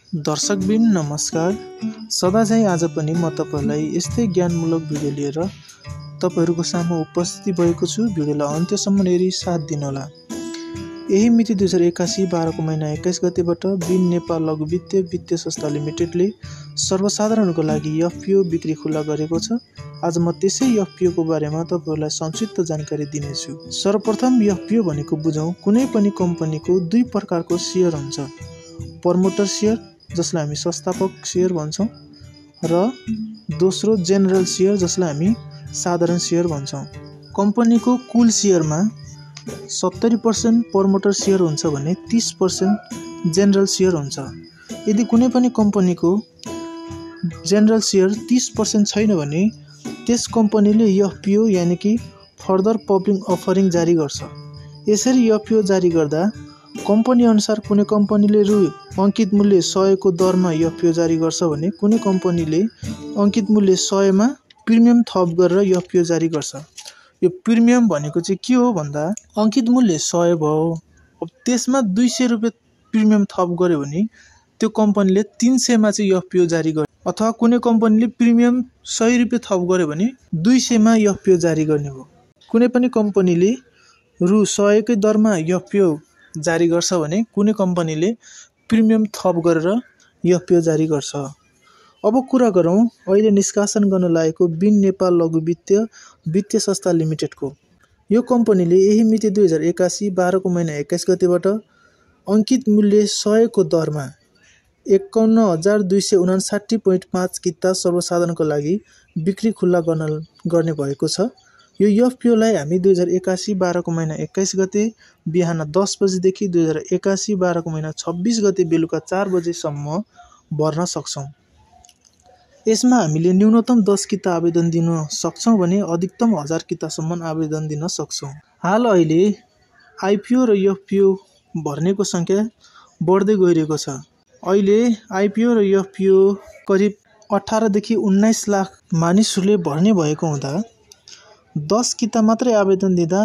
दर्शकबिन नमस्कार। सदाझै आज पनि म तपाईलाई यस्तै ज्ञानमूलक भिडियो लिएर तपाईहरुको सामु उपस्थित भएको छु। भिडियोलाई अन्त्यसम्म हेरी साथ दिनुहोला। यही मिति 2081 12 को महिना 21 गतेबाट बिन नेपाल लघु वित्तीय संस्था लिमिटेडले सर्वसाधारणको लागि एफपीओ बिक्री खुला गरेको छ। आज म त्यसै एफपीओ को बारेमा तपाईहरुलाई संक्षिप्त जानकारी दिनेछु। सर्वप्रथम एफपीओ भनेको बुझौं। कुनै पनि कम्पनीको दुई प्रकारको शेयर हुन्छ। प्रमोटर शेयर जसलाई हामी संस्थापक शेयर भन्छौं र दोस्रो जेनरल शेयर जसलाई हामी साधारण शेयर भन्छौं। कम्पनीको कुल शेयरमा 70% प्रमोटर शेयर हुन्छ भने 30% जेनरल शेयर हुन्छ। यदि कुनै पनि कम्पनीको जेनरल शेयर 30% छैन भने त्यस कम्पनीले एफपीओ यानी कि फर्दर पब्लिक अफरिङ जारी गर्छ। यसरी एफपीओ जारी गर्दा कम्पनी अनुसार कुनै कम्पनीले रु अंकित मूल्य 100 को दरमा एफपीओ जारी गर्छ भने कुनै कम्पनीले अंकित मूल्य 100 मा प्रिमियम थप गरेर एफपीओ जारी गर्छ। यो प्रिमियम भनेको चाहिँ के हो भन्दा अंकित मूल्य 100 भयो, अब त्यसमा 200 रुपैयाँ प्रिमियम थप गर्यो भने त्यो कम्पनीले 300 मा चाहिँ एफपीओ जारी गर्छ। अथवा कुनै कम्पनीले प्रिमियम 100 रुपैयाँ थप गर्यो भने 200 मा एफपीओ जारी गर्ने हो। कुनै पनि कम्पनीले रु 100 कै दरमा एफपीओ जारी गर्छ भने कुनै कम्पनीले प्रिमियम थप गरेर एफपीओ जारी गर्छ। अब कुरा गरौं अहिले निष्कासन गर्न लागेको बिन नेपाल लघु वित्तीय संस्था लिमिटेडको। यो कम्पनीले यही मिति 2081 12 को महिना 21 गतेबाट अंकित मूल्य 100 को दरमा 51259.5 किता सर्वसाधारणको लागि बिक्री खुला गर्ने भएको छ। यो एफपीओ लाई हामी 2081 12 को महिना 21 गते बिहान 10 बजेदेखि 2081 12 को महिना 26 गते बेलुका 4 बजेसम्म भर्न सक्छौं। यसमा हामीले न्यूनतम 10 किता आवेदन दिन सक्छौं भने अधिकतम 1000 कितासम्म आवेदन दिन सक्छौं। हाल अहिले आईपीओ र एफपीओ भर्नेको संख्या बढ्दै गइरहेको छ। अहिले आईपीओ र एफपीओ करिब 18 देखि 19 लाख मानिसहरूले भर्ने भएको हुँदा 10 किता मात्रै आवेदन दिँदा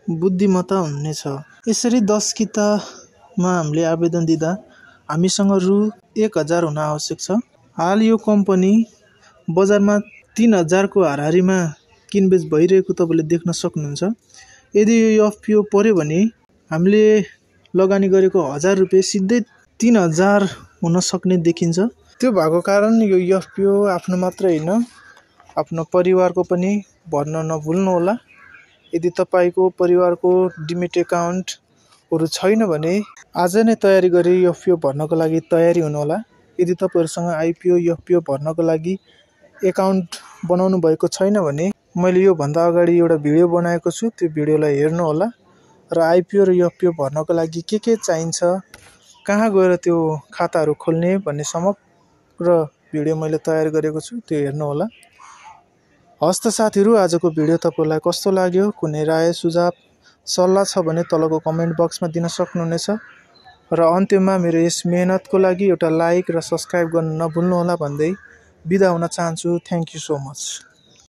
बुद्धिमत्ता हुनेछ। यसरी 10 कितामा हामीले आवेदन दिँदा हामीसँग रु 1000 हुन आवश्यक छ। हाल यो कम्पनी बजारमा 3000 को हाराहारीमा किनबेच भइरहेको तपाईले देख्न सक्नुहुन्छ। यदि यो एफपीओ पर्यो भने हामीले लगानी गरेको 1000 रुपैयाँ सिधै 3000 हुन सक्ने देखिन्छ। त्यो भएको कारण यो एफपीओ आफ्नो मात्र हैन आफ्नो परिवारको पनि भर्न नभुल्नु होला। यदि तपाईको परिवारको डिमेट अकाउन्टहरु छैन भने आज नै तयारी गरी एफपीओ भर्नको लागि तयारी हुनु होला। यदि तपाईहरुसँग आईपीओ एफपीओ भर्नको लागि अकाउन्ट बनाउनु भएको छैन भने मैले यो भन्दा अगाडि एउटा भिडियो बनाएको छु, त्यो भिडियोलाई हेर्नु होला र आईपीओ र एफपीओ भर्नको लागि के चाहिन्छ, कहाँ गएर त्यो खाताहरु खोल्ने भन्ने समग्र भिडियो मैले तयार गरेको छु, त्यो हेर्नु होला। हस्त साथीहरु, आजको भिडियो तपाईलाई कस्तो लाग्यो? कुनै राय सुझाव सल्लाह छ भने तलको कमेन्ट बक्समा दिन सक्नुहुनेछ र अन्त्यमा मेरो यस मेहनतको लागि एउटा लाइक र सब्स्क्राइब गर्न नभुल्नु होला भन्दै बिदा हुन चाहन्छु। Thank you so much.